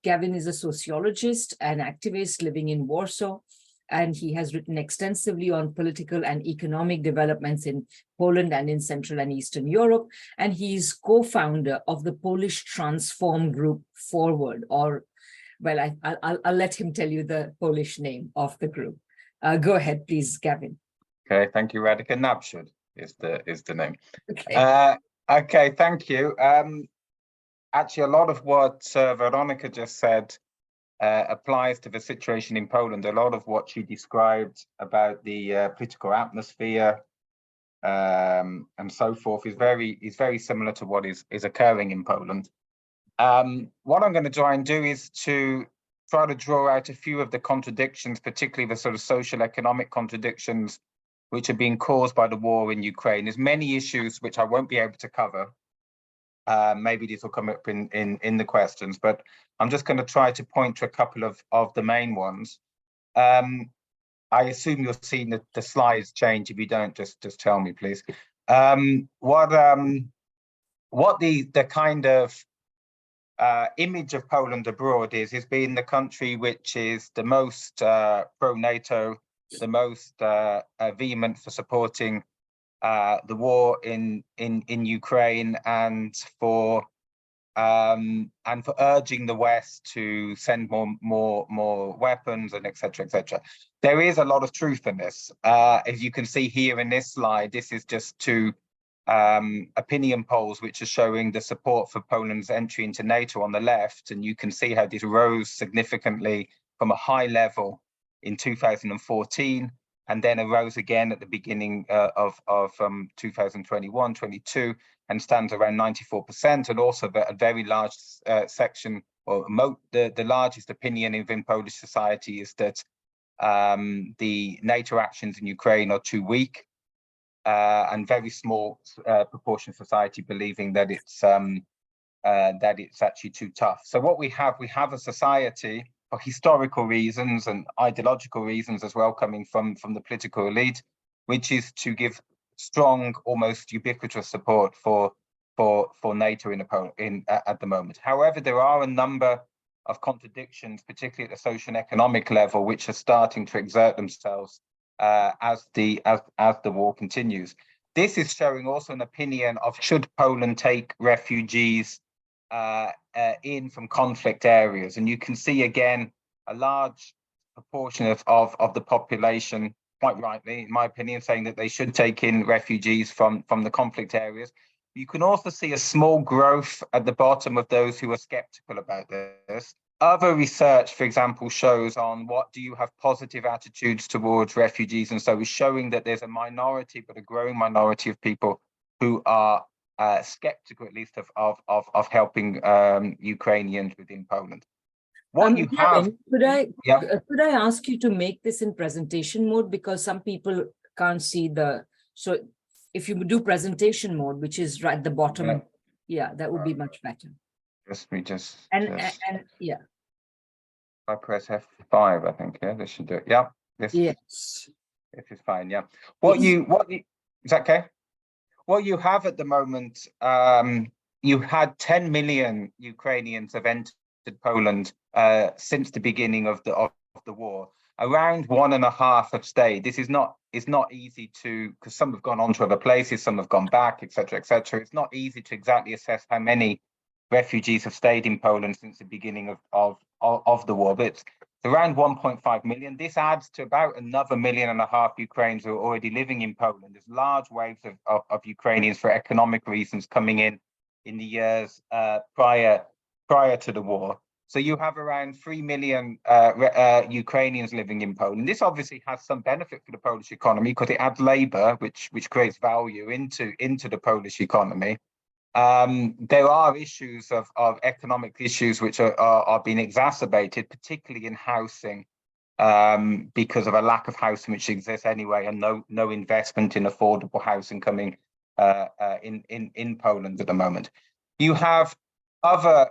Gavin is a sociologist and activist living in Warsaw, and he has written extensively on political and economic developments in Poland and in Central and Eastern Europe. And he's co-founder of the Polish Transform Group Forward, or, well, I'll let him tell you the Polish name of the group. Go ahead, please, Gavin. Okay, thank you, Radhika. Naprzód is the name. Okay. Okay, thank you. Actually, a lot of what Veronica just said applies to the situation in Poland. A lot of what she described about the political atmosphere and so forth is very similar to what is occurring in Poland. What I'm going to try and do is to try to draw out a few of the contradictions, particularly the sort of social economic contradictions which are being caused by the war in Ukraine. There's many issues which I won't be able to cover. Maybe these will come up in the questions, but I'm just going to try to point to a couple of the main ones. I assume you're seeing the slides change. If you don't, just tell me, please. What the kind of image of Poland abroad is being the country which is the most pro-NATO, the most vehement for supporting the war in Ukraine, and for urging the West to send more weapons, and etc. etc. There is a lot of truth in this. As you can see here in this slide, this is just two opinion polls which are showing the support for Poland's entry into NATO on the left, and you can see how this rose significantly from a high level in 2014, and then arose again at the beginning of 2021-22, and stands around 94%, and also a very large section, or the largest opinion within Polish society is that the NATO actions in Ukraine are too weak, and very small proportion of society believing that it's actually too tough. So what we have a society, for historical reasons and ideological reasons as well, coming from the political elite, which is to give strong, almost ubiquitous support for NATO at the moment. However, there are a number of contradictions, particularly at the social and economic level, which are starting to exert themselves as the war continues. This is showing also an opinion of, should Poland take refugees in from conflict areas? And you can see again a large proportion of the population, quite rightly, in my opinion, saying that they should take in refugees from the conflict areas. You can also see a small growth at the bottom of those who are skeptical about this. Other research, for example, shows on what do you have positive attitudes towards refugees, and so is showing that there's a minority, but a growing minority of people who are skeptical, at least, of helping Ukrainians within Poland. What you have, could I ask you to make this in presentation mode, because some people can't see the, so if you do presentation mode, which is right at the bottom, yeah, that would be much better. Yeah. I press F5, I think. Yeah, this should do it. Yeah. This is fine. Yeah. Is that okay? What you have at the moment, you had 10 million Ukrainians have entered Poland since the beginning of the war. Around 1.5 have stayed. This is not easy to, because some have gone on to other places, some have gone back, etc., etc. It's not easy to exactly assess how many refugees have stayed in Poland since the beginning of the war, but it's around 1.5 million. This adds to about another 1.5 million Ukrainians who are already living in Poland. There's large waves of Ukrainians for economic reasons coming in the years prior to the war. So you have around 3 million Ukrainians living in Poland. This obviously has some benefit for the Polish economy because it adds labor, which creates value into the Polish economy. There are issues of economic issues which are being exacerbated, particularly in housing, because of a lack of housing which exists anyway, and no investment in affordable housing coming in Poland at the moment. You have other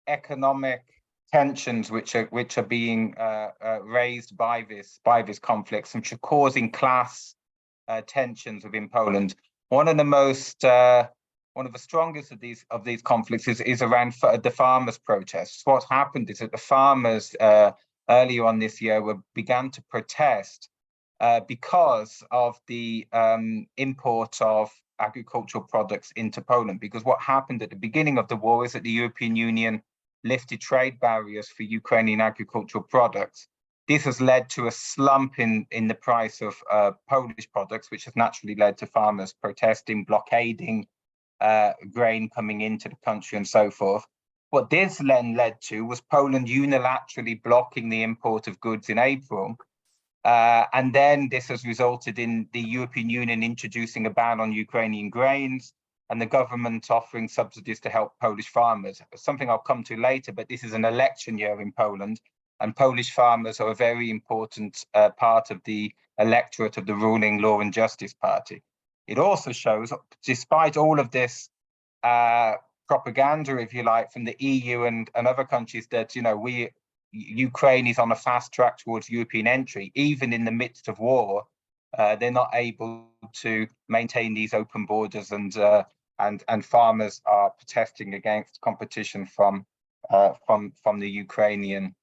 economic tensions which are being raised by this conflict, which are causing class tensions within Poland. One of the most one of the strongest of these conflicts is around the farmers' protests. What happened is that the farmers earlier on this year began to protest because of the import of agricultural products into Poland. Because what happened at the beginning of the war is that the European Union lifted trade barriers for Ukrainian agricultural products. This has led to a slump in the price of Polish products, which has naturally led to farmers protesting, blockading grain coming into the country and so forth. What this then led to was Poland unilaterally blocking the import of goods in April. And then this has resulted in the European Union introducing a ban on Ukrainian grains and the government offering subsidies to help Polish farmers. Something I'll come to later, but this is an election year in Poland, and Polish farmers are a very important part of the electorate of the ruling Law and Justice Party. It also shows, despite all of this propaganda, if you like, from the EU and other countries, that Ukraine is on a fast track towards European entry, even in the midst of war, they're not able to maintain these open borders, and farmers are protesting against competition from the Ukrainian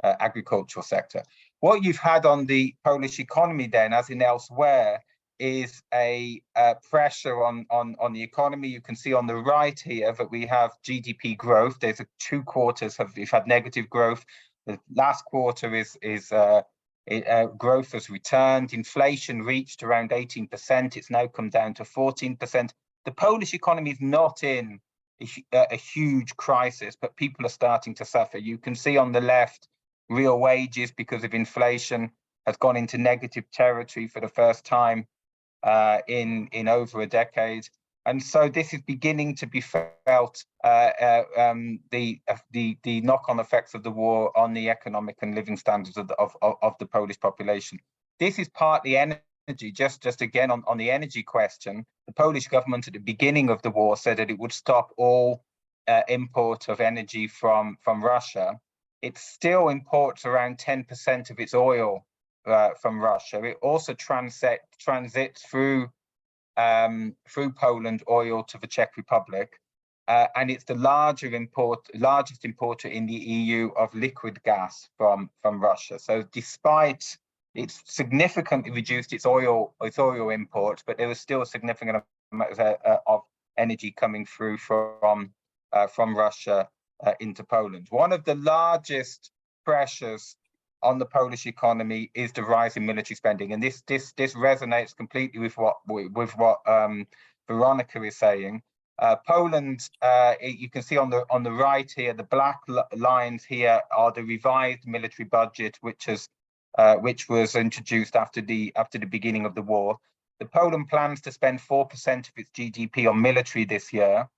agricultural sector. What you've had on the Polish economy then, as in elsewhere, is a pressure on the economy. You can see on the right here that we have GDP growth. There's 2 quarters we've had negative growth. The last quarter growth has returned. Inflation reached around 18%. It's now come down to 14%. The Polish economy is not in a huge crisis, but people are starting to suffer. You can see on the left, real wages, because of inflation, has gone into negative territory for the first time in over a decade. And so this is beginning to be felt, the knock-on effects of the war on the economic and living standards of the Polish population. This is partly energy. Just again on the energy question, the Polish government at the beginning of the war said that it would stop all import of energy from Russia. It still imports around 10% of its oil from Russia. It also transits through Poland oil to the Czech Republic, and it's the largest importer in the EU of liquid gas from Russia. So despite it's significantly reduced its oil imports, but there is still a significant amount of energy coming through from Russia into Poland. One of the largest pressures on the Polish economy is the rise in military spending, and this resonates completely with what Veronica is saying. Poland, you can see on the right here, the black lines here are the revised military budget, which was introduced after the beginning of the war. Poland plans to spend 4% of its GDP on military this year.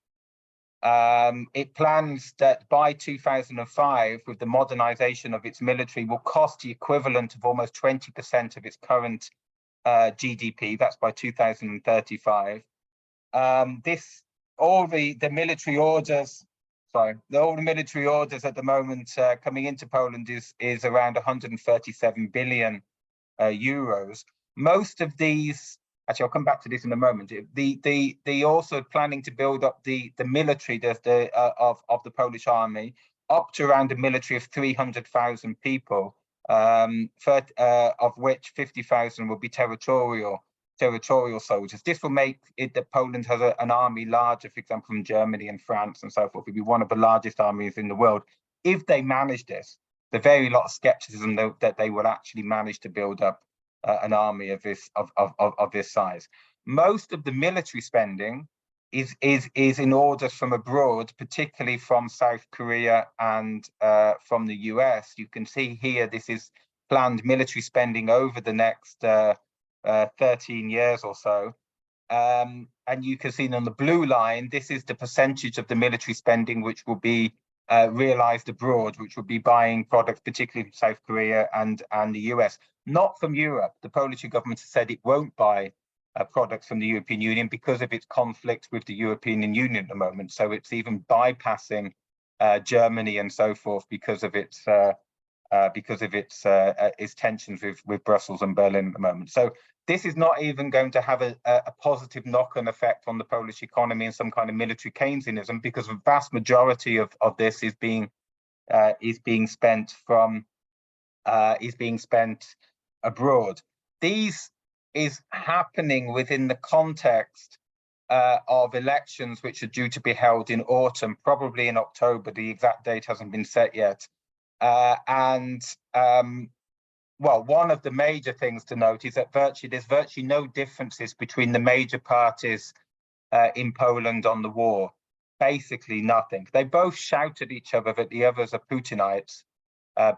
It plans that by 2005, with the modernization of its military, will cost the equivalent of almost 20% of its current GDP. That's by 2035. All the military orders at the moment coming into Poland is around 137 billion euros. Most of these, actually, I'll come back to this in a moment. They also planning to build up the military of the Polish army up to around a military of 300,000 people, of which 50,000 will be territorial soldiers. This will make it that Poland has an army larger, for example, from Germany and France and so forth. It'll be one of the largest armies in the world. If they manage this, there's very lot of skepticism that they will actually manage to build up an army of this size. Most of the military spending is in orders from abroad, particularly from South Korea and from the US. You can see here, this is planned military spending over the next 13 years or so. And you can see on the blue line, this is the percentage of the military spending which will be realized abroad, which will be buying products, particularly from South Korea and the US, not from Europe. The Polish government has said it won't buy products from the European Union because of its conflict with the European Union at the moment. So it's even bypassing Germany and so forth because of its because of its tensions with Brussels and Berlin at the moment. So this is not even going to have a positive knock-on effect on the Polish economy and some kind of military Keynesianism, because the vast majority of this is being spent abroad. These is happening within the context of elections which are due to be held in autumn, probably in October. The exact date hasn't been set yet. Well, one of the major things to note is that there's virtually no differences between the major parties in Poland on the war. Basically nothing. They both shout at each other that the others are Putinites.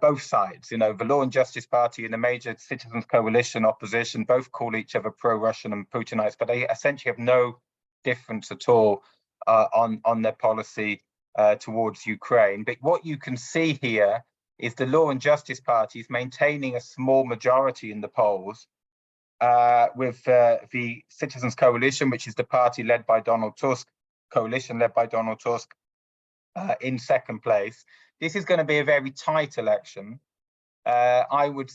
Both sides, you know, the Law and Justice Party and the major citizens coalition opposition both call each other pro-Russian and Putinites, but they essentially have no difference at all on their policy towards Ukraine. But what you can see here is the Law and Justice Party is maintaining a small majority in the polls, with the Citizens Coalition, which is the party led by Donald Tusk, coalition led by Donald Tusk, in second place. This is going to be a very tight election. I would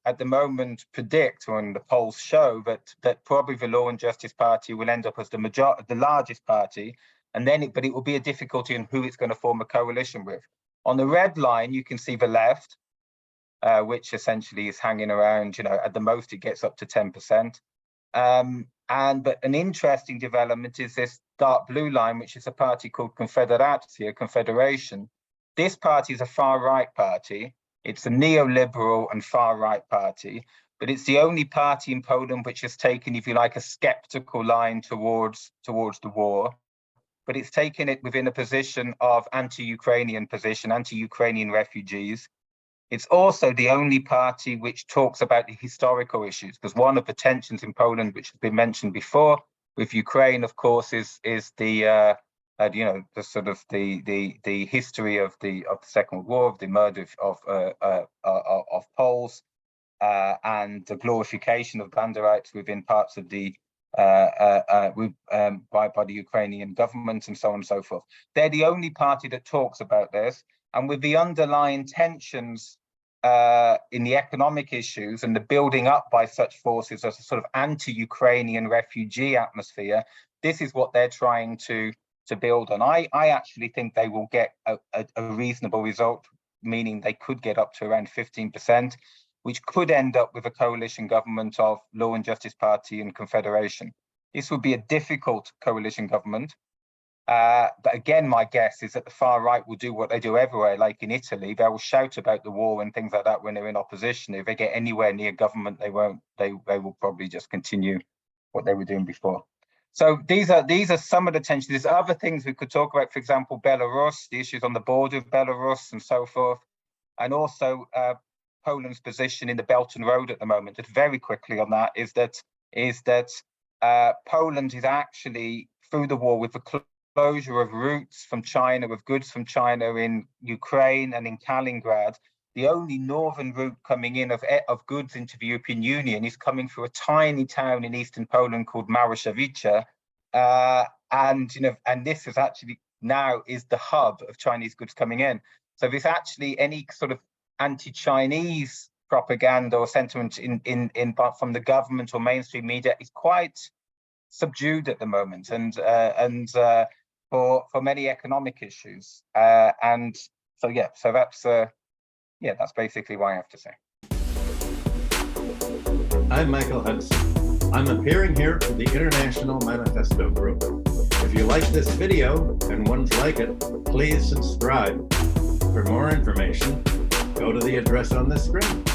at the moment predict, when the polls show, that probably the Law and Justice Party will end up as the largest party, and then but it will be a difficulty in who it's going to form a coalition with. On the red line, you can see the left, which essentially is hanging around, you know, at the most it gets up to 10%. But an interesting development is this dark blue line, which is a party called Confederation. This party is a far-right party. It's a neoliberal and far-right party, but it's the only party in Poland which has taken, if you like, a skeptical line towards the war. But it's taken it within a position of anti-Ukrainian position, anti-Ukrainian refugees. It's also the only party which talks about the historical issues, because one of the tensions in Poland, which has been mentioned before, with Ukraine, of course, is the you know, the sort of the history of the Second World War, of the murder of Poles, and the glorification of Banderites within parts of the by the Ukrainian government, and so on and so forth. They're the only party that talks about this, and with the underlying tensions in the economic issues and the building up by such forces as a sort of anti-Ukrainian refugee atmosphere, this is what they're trying to build on. I actually think they will get a reasonable result, meaning they could get up to around 15%, which could end up with a coalition government of Law and Justice Party and Confederation. This would be a difficult coalition government. But again, my guess is that the far right will do what they do everywhere, like in Italy. They will shout about the war and things like that when they're in opposition. If they get anywhere near government, they won't. They will probably just continue what they were doing before. So these are some of the tensions. There's other things we could talk about. For example, Belarus, the issues on the border of Belarus and so forth, and also Poland's position in the Belt and Road at the moment. Just very quickly on that is that Poland is actually, through the war, with the closure of routes from China, with goods from China in Ukraine and in Kaliningrad, the only northern route coming in of goods into the European Union is coming through a tiny town in eastern Poland called Marushawice, and this is actually now is the hub of Chinese goods coming in. So there's actually any sort of anti-Chinese propaganda or sentiment from the government or mainstream media is quite subdued at the moment, and for many economic issues, and so that's basically what I have to say. I'm Michael Hudson. I'm appearing here for the International Manifesto Group. If you like this video and ones like it, please subscribe. For more information, go to the address on the screen.